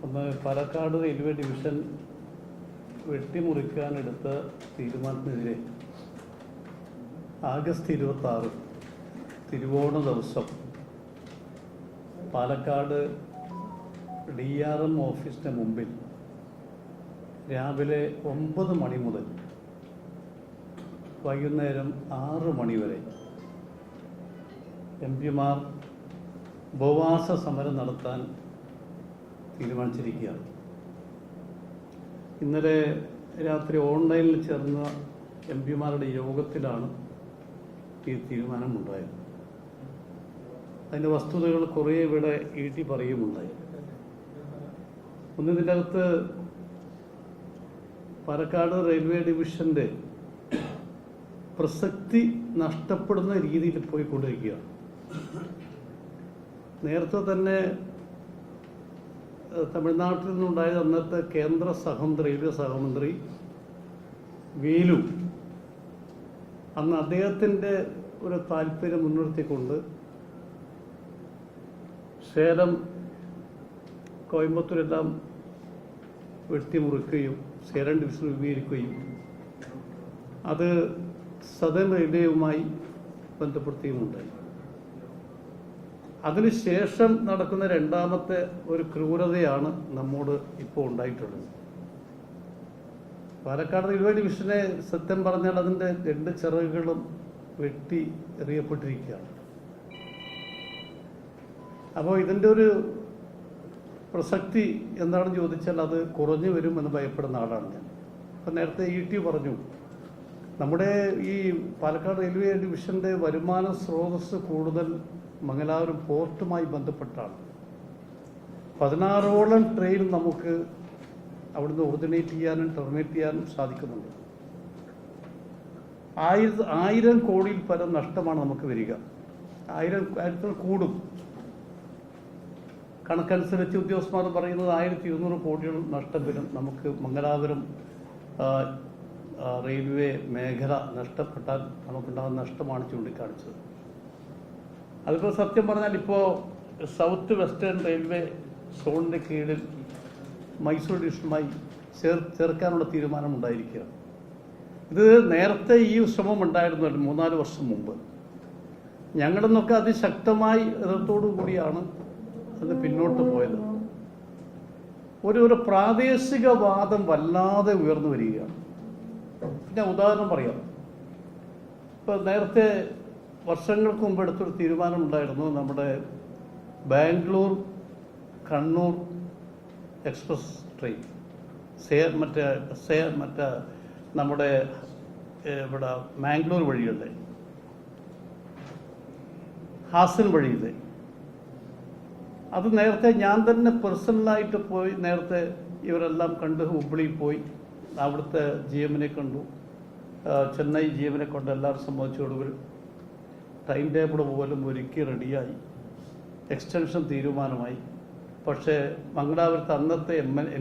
ഒന്ന് Palakkad railway division വെട്ടിമുറിക്കാനെടുത്ത തീരുമാനത്തിനെതിരെ August 26 തിരുവോണ ദിവസം പാലക്കാട് DRM ഓഫീസിന് മുമ്പിൽ രാവിലെ 9 മണി മുതൽ വൈകുന്നേരം 6 മണി വരെ MP-മാർ ഉപവാസ സമരം നടത്താൻ തീരുമാനിച്ചിരിക്കുകയാണ്. ഇന്നലെ രാത്രി ഓൺലൈനിൽ ചേർന്ന MP-മാരുടെ യോഗത്തിലാണ് ഈ തീരുമാനമുണ്ടായത്. അതിൻ്റെ വസ്തുതകൾ കുറേ ഇവിടെ ഈട്ടി പറയുമുണ്ടായി. ഇതിൻ്റെ അകത്ത് പാലക്കാട് റെയിൽവേ ഡിവിഷൻ്റെ പ്രസക്തി നഷ്ടപ്പെടുന്ന രീതിയിൽ പോയിക്കൊണ്ടിരിക്കുകയാണ്. നേരത്തെ തന്നെ തമിഴ്നാട്ടിൽ നിന്നുണ്ടായ അന്നത്തെ കേന്ദ്ര റെയിൽവേ സഹമന്ത്രി വേലു അന്ന് അദ്ദേഹത്തിൻ്റെ ഒരു താല്പര്യം മുൻനിർത്തിക്കൊണ്ട് സേലം കോയമ്പത്തൂരെല്ലാം വെട്ടിമുറിക്കുകയും സേലം ഡിവിഷൻ രൂപീകരിക്കുകയും അത് സദേൺ റെയിൽവേയുമായി ബന്ധപ്പെടുത്തിയുമുണ്ടായി. അതിനുശേഷം നടക്കുന്ന രണ്ടാമത്തെ ഒരു ക്രൂരതയാണ് നമ്മോട് ഇപ്പോൾ ഉണ്ടായിട്ടുള്ളത്. പാലക്കാട് റെയിൽവേ ഡിവിഷനെ സത്യം പറഞ്ഞാൽ അതിൻ്റെ 2 ചിറകുകളും വെട്ടി എറിയപ്പെട്ടിരിക്കുകയാണ്. അപ്പോൾ ഇതിൻ്റെ ഒരു പ്രസക്തി എന്താണെന്ന് ചോദിച്ചാൽ അത് കുറഞ്ഞു വരുമെന്ന് ഭയപ്പെടുന്ന ആളാണ് ഞാൻ. അപ്പം നേരത്തെ ET പറഞ്ഞു, നമ്മുടെ ഈ പാലക്കാട് റെയിൽവേ ഡിവിഷൻ്റെ വരുമാന സ്രോതസ് കൂടുതൽ മംഗലാപുരം പോർട്ടുമായി ബന്ധപ്പെട്ടാണ്. 16ഓളം ട്രെയിൻ നമുക്ക് അവിടുന്ന് ഒറിജിനേറ്റ് ചെയ്യാനും ടെർമിനേറ്റ് ചെയ്യാനും സാധിക്കുന്നുണ്ട്. 1000 കോടിയിൽ പരം നഷ്ടമാണ് നമുക്ക് വരിക. 1000 കൂടും. കണക്കനുസരിച്ച് ഉദ്യോഗസ്ഥന്മാർ പറയുന്നത് 1200 കോടിയോളം നഷ്ടം വരും നമുക്ക് മംഗലാപുരം റെയിൽവേ മേഖല നഷ്ടപ്പെട്ടാൽ നമുക്കുണ്ടാകുന്ന നഷ്ടമാണ് ചൂണ്ടിക്കാണിച്ചത്. അതിപ്പോൾ സത്യം പറഞ്ഞാൽ ഇപ്പോൾ സൗത്ത് വെസ്റ്റേൺ റെയിൽവേ സോണിൻ്റെ കീഴിൽ മൈസൂർ ഡിവിഷനുമായി ചേർക്കാനുള്ള തീരുമാനം ഉണ്ടായിരിക്കുകയാണ്. ഇത് നേരത്തെ ഈ ശ്രമം ഉണ്ടായിരുന്നല്ലോ 3-4 വർഷം മുമ്പ്. ഞങ്ങളെന്നൊക്കെ അതിശക്തമായി എതിർത്തോടു കൂടിയാണ് അത് പിന്നോട്ട് പോയത്. ഒരു പ്രാദേശികവാദം വല്ലാതെ ഉയർന്നു വരികയാണ്. ഞാൻ ഉദാഹരണം പറയാം. ഇപ്പോൾ നേരത്തെ വർഷങ്ങൾക്ക് മുമ്പ് എടുത്തൊരു തീരുമാനമുണ്ടായിരുന്നു. നമ്മുടെ ബാംഗ്ലൂർ കണ്ണൂർ എക്സ്പ്രസ് ട്രെയിൻ മറ്റേ നമ്മുടെ ഇവിടെ മാംഗ്ലൂർ വഴിയുള്ള ഹാസൻ വഴിയില്ലേ, അത് നേരത്തെ ഞാൻ തന്നെ പേഴ്സണലായിട്ട് പോയി നേരത്തെ ഇവരെല്ലാം കണ്ട് ഹുബ്ലിയിൽ പോയി അവിടുത്തെ GM-നെ കണ്ടു, ചെന്നൈ GM-നെ കൊണ്ട് എല്ലാവരും സംബന്ധിച്ചോടുകൂടി ടൈം ടേബിൾ പോലും ഒരുക്കി റെഡിയായി, എക്സ്റ്റൻഷൻ തീരുമാനമായി. പക്ഷേ മംഗലാപുരത്ത് അന്നത്തെ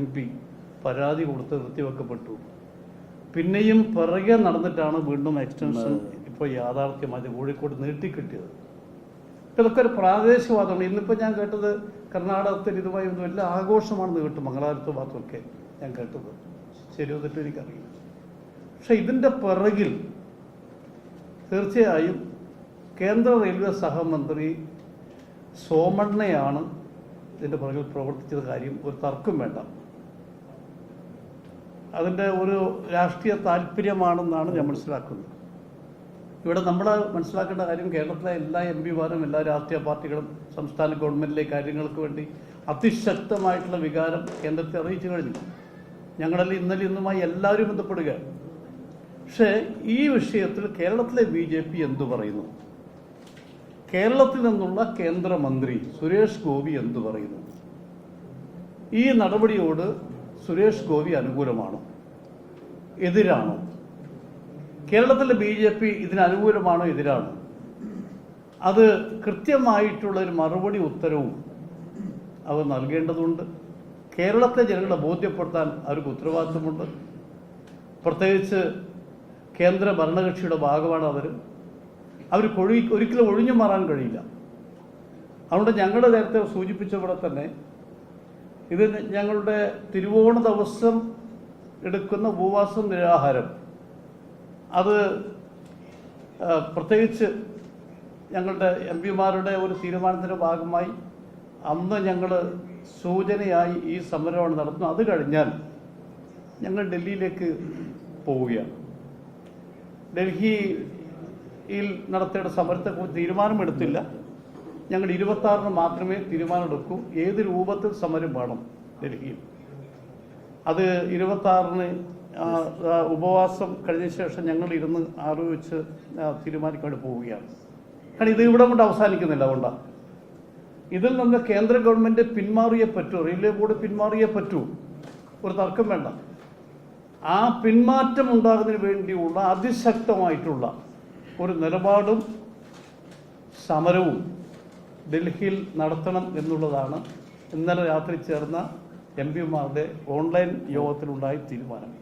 MP പരാതി കൊടുത്ത് നിർത്തിവെക്കപ്പെട്ടു. പിന്നെയും പിറകെ നടന്നിട്ടാണ് വീണ്ടും എക്സ്റ്റൻഷൻ ഇപ്പോൾ യാഥാർത്ഥ്യമായി കോഴിക്കോട് നീട്ടിക്കിട്ടിയത്. ഇതൊക്കെ ഒരു പ്രാദേശികവാദമാണ്. ഇന്നിപ്പോൾ ഞാൻ കേട്ടത് കർണാടകത്തിൽ ഇതുമായി ഒന്നും വലിയ ആഘോഷമാണെന്ന് കേട്ടു. മംഗലാപുരത്ത് ഭാഗത്തൊക്കെ ഞാൻ കേട്ടത് ശരിയോ തെറ്റോ എനിക്കറിയില്ല. പക്ഷെ ഇതിൻ്റെ പിറകിൽ തീർച്ചയായും കേന്ദ്ര റെയിൽവേ സഹമന്ത്രി സോമണ്ണയാണ് ഇതിൻ്റെ പുറകിൽ പ്രവർത്തിച്ചത്. കാര്യം ഒരു തർക്കം വേണ്ട. അതിൻ്റെ ഒരു രാഷ്ട്രീയ താല്പര്യമാണെന്നാണ് ഞാൻ മനസ്സിലാക്കുന്നത്. ഇവിടെ നമ്മൾ മനസ്സിലാക്കേണ്ട കാര്യം, കേരളത്തിലെ എല്ലാ MP-മാരും എല്ലാ രാഷ്ട്രീയ പാർട്ടികളും സംസ്ഥാന ഗവൺമെൻറ്റിലെ കാര്യങ്ങൾക്ക് വേണ്ടി അതിശക്തമായിട്ടുള്ള വികാരം കേന്ദ്രത്തെ അറിയിച്ചു കഴിഞ്ഞു. ഞങ്ങളെല്ലാം ഇന്നലെ ഇന്നുമായി എല്ലാവരും ബന്ധപ്പെടുകയാണ്. പക്ഷേ ഈ വിഷയത്തിൽ കേരളത്തിലെ BJP എന്തു പറയുന്നു? കേരളത്തിൽ നിന്നുള്ള കേന്ദ്രമന്ത്രി സുരേഷ് ഗോപി എന്തു പറയുന്നു? ഈ നടപടിയോട് സുരേഷ് ഗോപി അനുകൂലമാണോ എതിരാണോ? കേരളത്തിലെ BJP ഇതിന് അനുകൂലമാണോ എതിരാണോ? അത് കൃത്യമായിട്ടുള്ളൊരു മറുപടി ഉത്തരവും അവർ നൽകേണ്ടതുണ്ട്. കേരളത്തെ ജനങ്ങളെ ബോധ്യപ്പെടുത്താൻ അവർക്ക് ഉത്തരവാദിത്വമുണ്ട്. പ്രത്യേകിച്ച് കേന്ദ്ര ഭരണകക്ഷിയുടെ ഭാഗമാണ് അവർ. ഒരിക്കലും ഒഴിഞ്ഞു മാറാൻ കഴിയില്ല. അതുകൊണ്ട് ഞങ്ങൾ നേരത്തെ സൂചിപ്പിച്ച പോലെ തന്നെ ഇത് ഞങ്ങളുടെ തിരുവോണ ദിവസം എടുക്കുന്ന ഉപവാസം നിരാഹാരം അത് പ്രത്യേകിച്ച് ഞങ്ങളുടെ എം പിമാരുടെ ഒരു തീരുമാനത്തിൻ്റെ ഭാഗമായി അന്ന് ഞങ്ങൾ സൂചനയായി ഈ സമരമാണ് നടത്തുന്നത്. അത് കഴിഞ്ഞാൽ ഞങ്ങൾ ഡൽഹിയിലേക്ക് പോവുകയാണ്. ഡൽഹിയിൽ നടത്തേണ്ട സമരത്തെക്കുറിച്ച് തീരുമാനമെടുത്തില്ല. ഞങ്ങൾ 26-ന് മാത്രമേ തീരുമാനമെടുക്കൂ ഏത് രൂപത്തിൽ സമരം വേണം ഡൽഹിയിൽ. അത് 26-ന് ഉപവാസം കഴിഞ്ഞ ശേഷം ഞങ്ങൾ ഇരുന്ന് ആലോചിച്ച് തീരുമാനിക്കാൻ പോവുകയാണ്. കാരണം ഇത് ഇവിടെ കൊണ്ട് അവസാനിക്കുന്നില്ല. അതുകൊണ്ടാണ് ഇതിൽ നിന്ന് കേന്ദ്ര ഗവൺമെൻറ് പിന്മാറിയേ പറ്റൂ, റെയിൽവേ ബോർഡ് പിന്മാറിയേ പറ്റൂ, ഒരു തർക്കം വേണ്ട. ആ പിന്മാറ്റം ഉണ്ടാകുന്നതിന് വേണ്ടിയുള്ള അതിശക്തമായിട്ടുള്ള ഒരു നിലപാടും സമരവും ഡൽഹിയിൽ നടത്തണം എന്നുള്ളതാണ് ഇന്നലെ രാത്രി ചേർന്ന എം പിമാരുടെ ഓൺലൈൻ യോഗത്തിലുണ്ടായ തീരുമാനം.